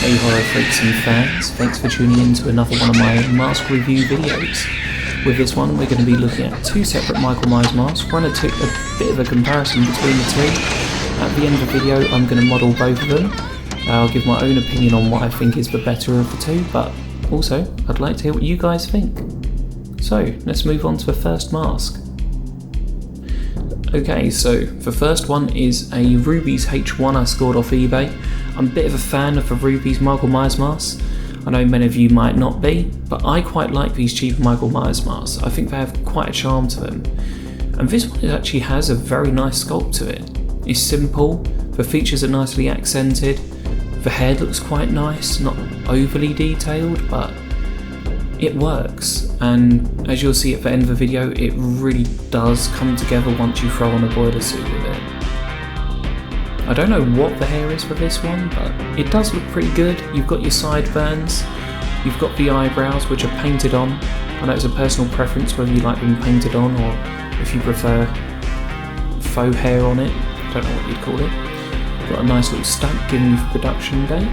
Hey horror freaks and fans, thanks for tuning in to another one of my mask review videos. With this one we're going to be looking at two separate Michael Myers masks. We're going to take a bit of a comparison between the two. At the end of the video I'm going to model both of them. I'll give my own opinion on what I think is the better of the two, but also I'd like to hear what you guys think. So let's move on to the first mask. Okay, so the first one is a Rubies H1 I scored off eBay. I'm a bit of a fan of the Rubies Michael Myers masks. I know many of you might not be, but I quite like these cheap Michael Myers masks. I think they have quite a charm to them. And this one actually has a very nice sculpt to it. It's simple, the features are nicely accented, the hair looks quite nice, not overly detailed, but it works. And as you'll see at the end of the video, it really does come together once you throw on a boiler suit with it. I don't know what the hair is for this one, but it does look pretty good. You've got your sideburns, you've got the eyebrows which are painted on. I know it's a personal preference whether you like them painted on or if you prefer faux hair on it. I don't know what you'd call it. Got a nice little stamp giving you the production date.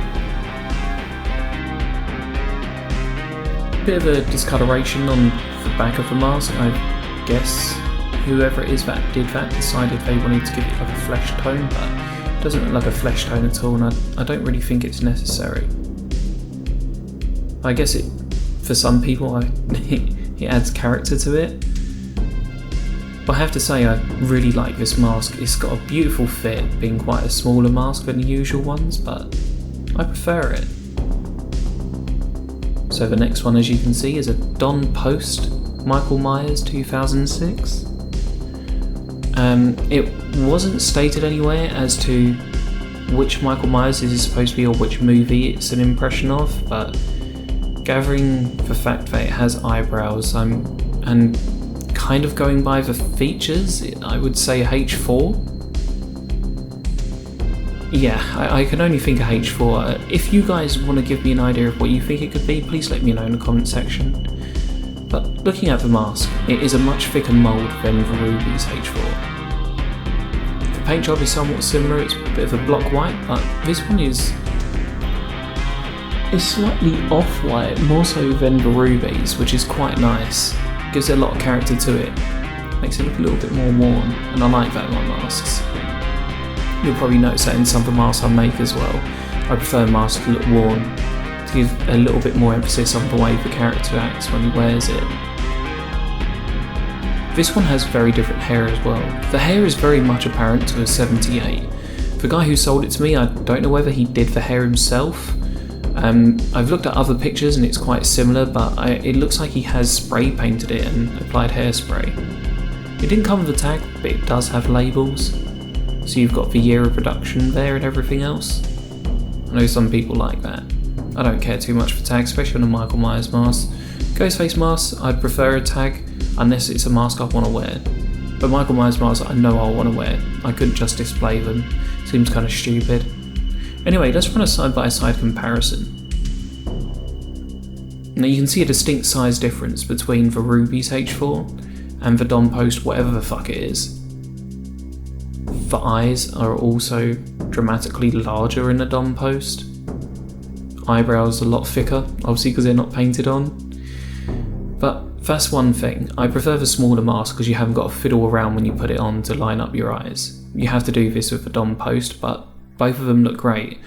Bit of a discoloration on the back of the mask. I guess whoever it is that did that decided they wanted to give it like a flesh tone, but it doesn't look like a flesh tone at all, and I don't really think it's necessary. I guess it, for some people, it adds character to it. But I have to say I really like this mask. It's got a beautiful fit, being quite a smaller mask than the usual ones, but I prefer it. So the next one, as you can see, is a Don Post Michael Myers 2006. It wasn't stated anywhere as to which Michael Myers this is supposed to be or which movie it's an impression of, but gathering the fact that it has eyebrows, and kind of going by the features, I would say H4. Yeah, I can only think of H4. If you guys want to give me an idea of what you think it could be, please let me know in the comment section. But looking at the mask, it is a much thicker mould than the Rubies H4. The paint job is somewhat similar, it's a bit of a block white, but this one is slightly off-white, more so than the Rubies, which is quite nice. Gives it a lot of character to it. Makes it look a little bit more worn, and I like that in my masks. You'll probably notice that in some of the masks I make as well. I prefer masks to look worn, to give a little bit more emphasis on the way the character acts when he wears it. This one has very different hair as well. The hair is very much apparent to a 78. The guy who sold it to me, I don't know whether he did the hair himself. I've looked at other pictures and it's quite similar, but it looks like he has spray painted it and applied hairspray. It didn't come with a tag, but it does have labels. So you've got the year of production there and everything else. I know some people like that. I don't care too much for tags, especially on a Michael Myers mask. Ghostface masks, I'd prefer a tag, unless it's a mask I want to wear. But Michael Myers masks I know I want to wear. I couldn't just display them. Seems kind of stupid. Anyway, let's run a side-by-side comparison. Now you can see a distinct size difference between the Rubies H4 and the Don Post whatever the fuck it is. The eyes are also dramatically larger in the Don Post. Eyebrows a lot thicker, obviously because they're not painted on. But that's one thing. I prefer the smaller mask because you haven't got to fiddle around when you put it on to line up your eyes. You have to do this with the Don Post, but both of them look great.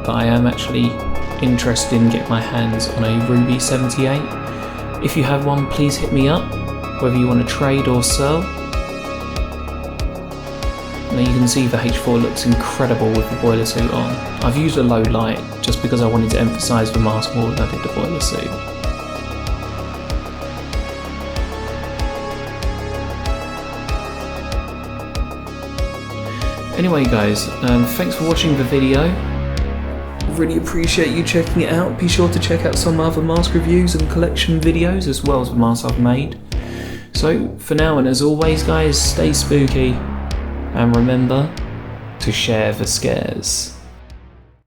But I am actually interested in getting my hands on a Ruby 78. If you have one, please hit me up, whether you want to trade or sell. Now you can see the H4 looks incredible with the boiler suit on. I've used a low light just because I wanted to emphasise the mask more than I did the boiler suit. Anyway guys, thanks for watching the video. Really appreciate you checking it out. Be sure to check out some other mask reviews and collection videos as well as the masks I've made. So for now, and as always guys, stay spooky and remember to share the scares.